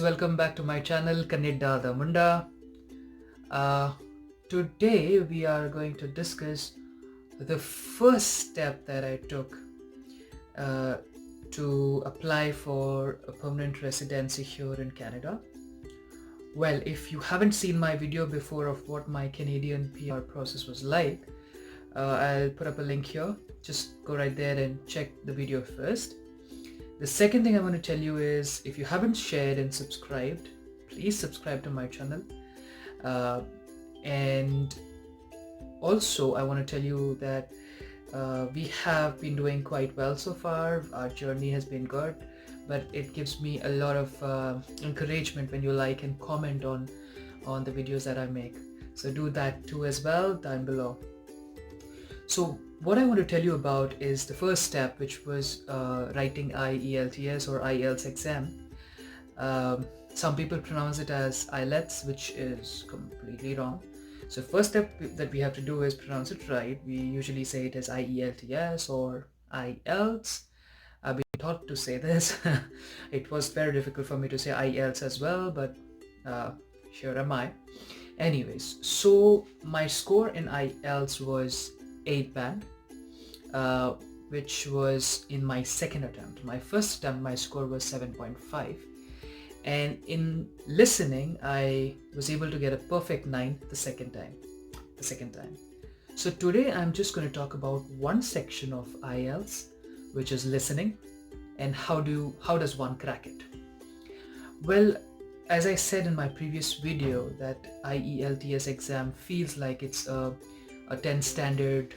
welcome back to my channel Kannada the Munda. Today we are going to discuss the first step that I took to apply for a permanent residency here in Canada. Well, if you haven't seen my video before of what my Canadian PR process was like, I'll put up a link here. Just go right there and check the video first. The second thing I want to tell you is, if you haven't shared and subscribed, please subscribe to my channel. And also I want to tell you that we have been doing quite well so far. Our journey has been good, but it gives me a lot of encouragement when you like and comment on the videos that I make. So do that too as well down below. So what I want to tell you about is the first step, which was writing IELTS or IELTS exam. Some people pronounce it as IELTS, which is completely wrong. So first step that we have to do is pronounce it right. We usually say it as IELTS or IELTS. I've been taught to say this. It was very difficult for me to say IELTS as well, but here am I. Anyways, so my score in IELTS was 8 band, which was in my second attempt. My first attempt, my score was 7.5. And in listening, I was able to get a perfect 9 the second time. So today I'm just going to talk about one section of IELTS, which is listening, and how does one crack it. Well, as I said in my previous video, that IELTS exam feels like it's a 10th standard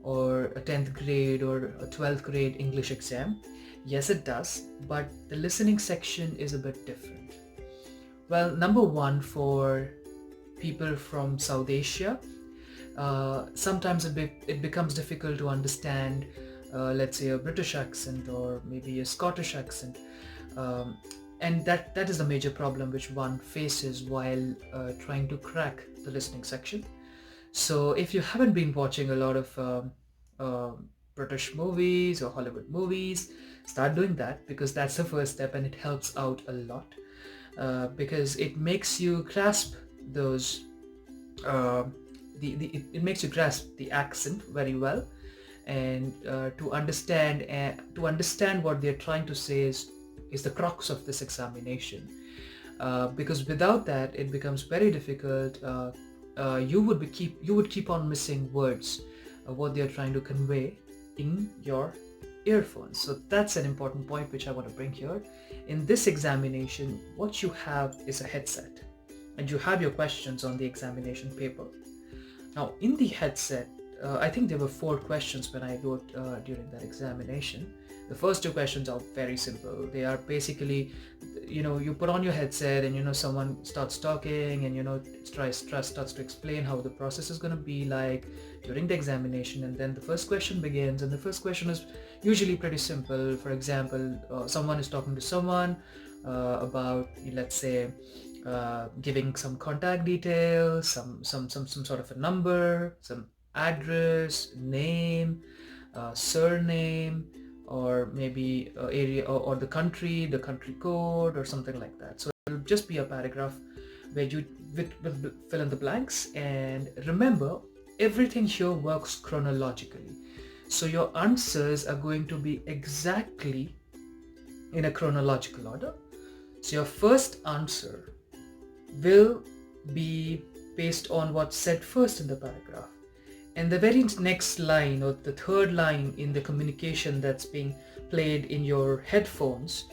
or a 10th grade or a 12th grade English exam. Yes, it does, but the listening section is a bit different. Well, number one, for people from South Asia, sometimes it becomes difficult to understand, let's say, a British accent or maybe a Scottish accent. And that is the major problem which one faces while trying to crack the listening section. So if you haven't been watching a lot of British movies or Hollywood movies, start doing that, because that's the first step, and it helps out a lot because it makes you grasp those it makes you grasp the accent very well, and to understand what they're trying to say is the crux of this examination, because without that it becomes very difficult. You would keep on missing words of what they're trying to convey in your earphones. So that's an important point which I want to bring here. In this examination, what you have is a headset, and you have your questions on the examination paper. Now in the headset, I think there were 4 questions when I wrote during that examination. The first 2 questions are very simple. They are basically, you put on your headset and someone starts talking and starts to explain how the process is going to be like during the examination, and then the first question begins, and the first question is usually pretty simple. For example, someone is talking to someone about, let's say, giving some contact details, some sort of a number, some address, name, surname, or maybe area or the country code or something like that. So it'll just be a paragraph where you will fill in the blanks. And remember, everything here works chronologically. So your answers are going to be exactly in a chronological order. So your first answer will be based on what's said first in the paragraph. And the very next line, or the third line in the communication that's being played in your headphones,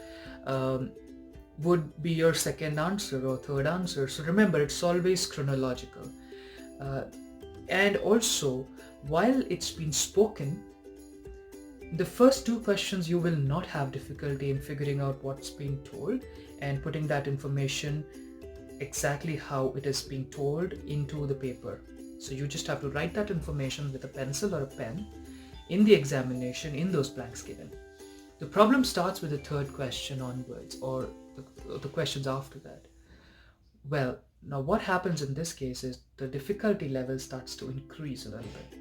would be your second answer or third answer. So remember, it's always chronological. And also, while it's been spoken, the first 2 questions you will not have difficulty in figuring out what's being told and putting that information exactly how it is being told into the paper. So you just have to write that information with a pencil or a pen in the examination in those blanks given. The problem starts with the third question onwards, or the questions after that. Well, now what happens in this case is the difficulty level starts to increase a little bit.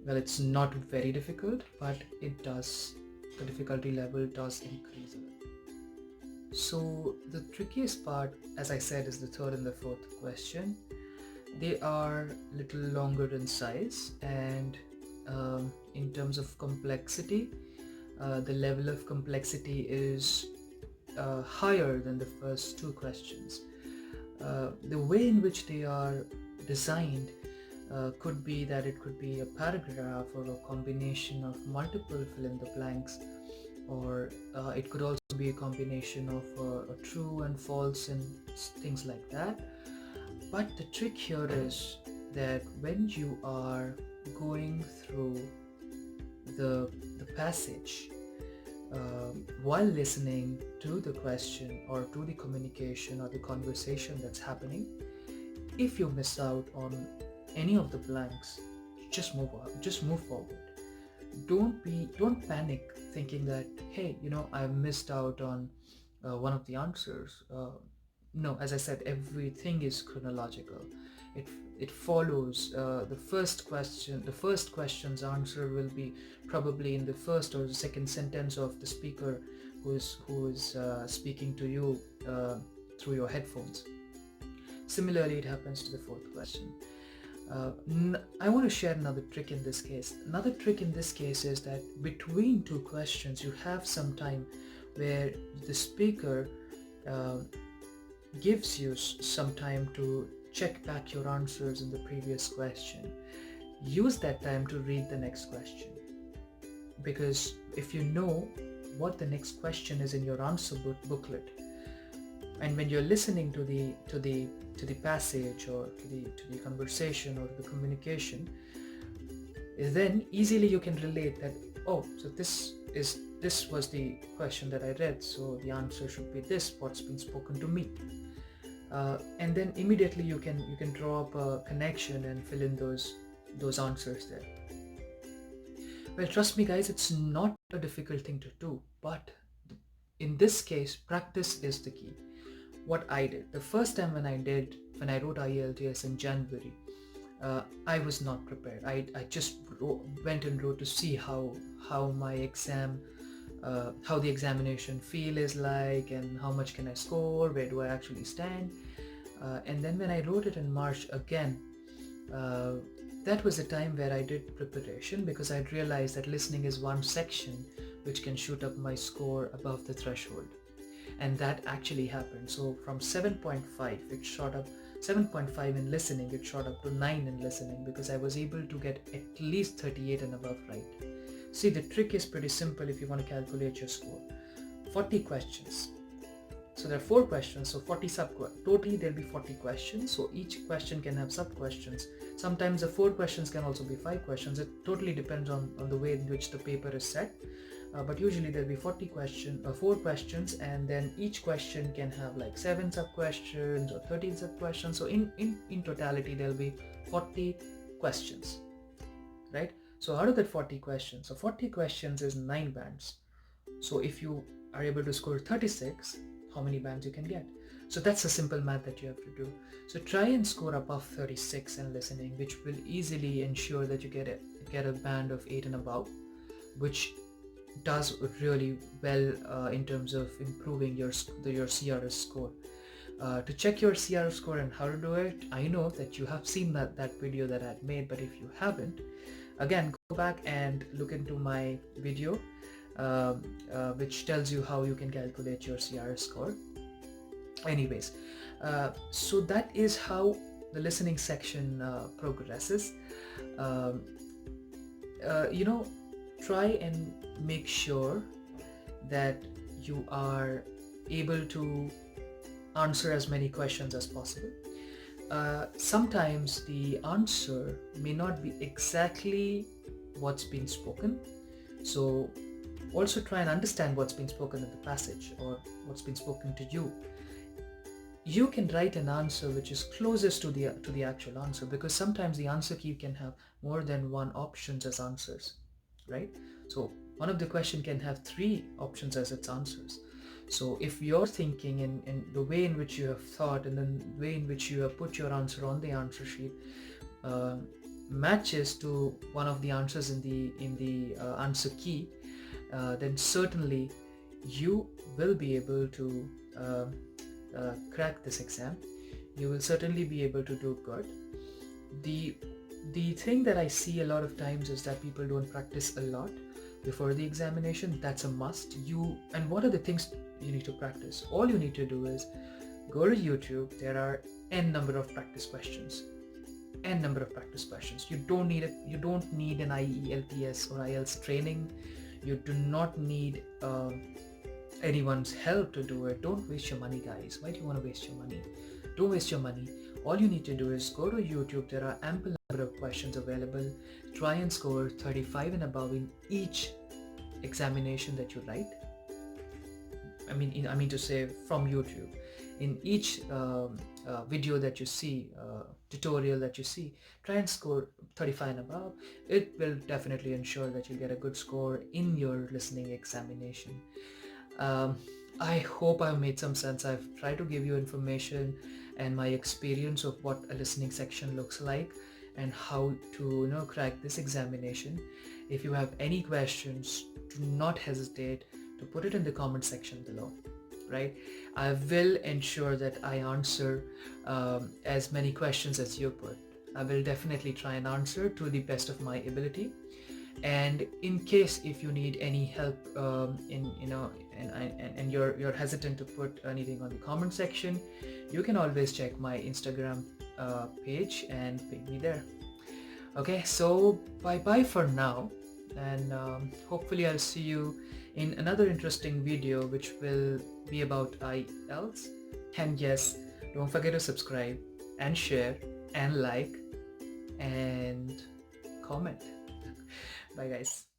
Well, it's not very difficult, but the difficulty level does increase a little. So the trickiest part, as I said, is the third and the fourth question. They are little longer in size, and in terms of complexity, the level of complexity is higher than the first two questions. The way in which they are designed could be that it could be a paragraph or a combination of multiple fill in the blanks, or it could also be a combination of a true and false and things like that. But the trick here is that when you are going through the passage, while listening to the question or to the communication or the conversation that's happening, if you miss out on any of the blanks, just move forward. Don't panic thinking that, hey, I missed out on one of the answers. No, as I said, everything is chronological. It follows the first question's answer will be probably in the first or the second sentence of the speaker who is speaking to you through your headphones. Similarly, it happens to the fourth question. I want to share another trick in this case. Another trick in this case is that between two questions, you have some time where the speaker gives you some time to check back your answers in the previous question. Use that time to read the next question, because if you know what the next question is in your answer booklet, and when you're listening to the passage or to the conversation or the communication, then easily you can relate that, oh, so this was the question that I read, so the answer should be this, what's been spoken to me. And then immediately you can draw up a connection and fill in those answers there. Well, trust me guys, it's not a difficult thing to do, but in this case, practice is the key. What I did, the first time when I wrote IELTS in January, I was not prepared. I just went and wrote to see how my exam, how the examination feel is like, and how much can I score, where do I actually stand. And then when I wrote it in March again, that was a time where I did preparation, because I realized that listening is one section which can shoot up my score above the threshold. And that actually happened. So from 7.5, it shot up 7.5 in listening, it shot up to 9 in listening, because I was able to get at least 38 and above right. See, the trick is pretty simple if you want to calculate your score. 40 questions. So there are 4 questions, so 40 totally there'll be 40 questions. So each question can have sub-questions. Sometimes the 4 questions can also be 5 questions. It totally depends on the way in which the paper is set. But usually there'll be 4 questions, and then each question can have like 7 sub-questions or 13 sub-questions. So in totality, there'll be 40 questions, right? So out of that 40 questions, so 40 questions is 9 bands. So if you are able to score 36, how many bands you can get? So that's a simple math that you have to do. So try and score above 36 in listening, which will easily ensure that you get a band of 8 and above, which does really well in terms of improving your CRS score. To check your CRS score and how to do it, I know that you have seen that video that I had made, but if you haven't, again, go back and look into my video which tells you how you can calculate your CRS score. Anyways, so that is how the listening section progresses. Try and make sure that you are able to answer as many questions as possible. Sometimes the answer may not be exactly what's been spoken, so also try and understand what's been spoken in the passage or what's been spoken to you. You can write an answer which is closest to the actual answer, because sometimes the answer key can have more than one options as answers, right? So one of the question can have 3 options as its answers. So if you're thinking in the way in which you have thought and then the way in which you have put your answer on the answer sheet matches to one of the answers in the answer key, then certainly you will be able to crack this exam, you will certainly be able to do good. The thing that I see a lot of times is that people don't practice a lot before the examination. That's a must. And what are the things you need to practice? All you need to do is go to YouTube. There are n number of practice questions. You don't need it. You don't need an IELTS or IELTS training. You do not need anyone's help to do it. Don't waste your money, guys. Why do you want to waste your money? Don't waste your money. All you need to do is go to YouTube. There are ample number of questions available. Try and score 35 and above in each examination that you write. I mean to say from YouTube. In each video that you see, tutorial that you see, try and score 35 and above. It will definitely ensure that you get a good score in your listening examination. I hope I've made some sense. I've tried to give you information and my experience of what a listening section looks like and how to crack this examination. If you have any questions, do not hesitate to put it in the comment section below. Right? I will ensure that I answer as many questions as you put. I will definitely try and answer to the best of my ability. And in case if you need any help and you're hesitant to put anything on the comment section, you can always check my Instagram page and ping me there. Okay, so bye for now, and hopefully I'll see you in another interesting video which will be about IELTS. And yes, don't forget to subscribe and share and like and comment. Bye guys.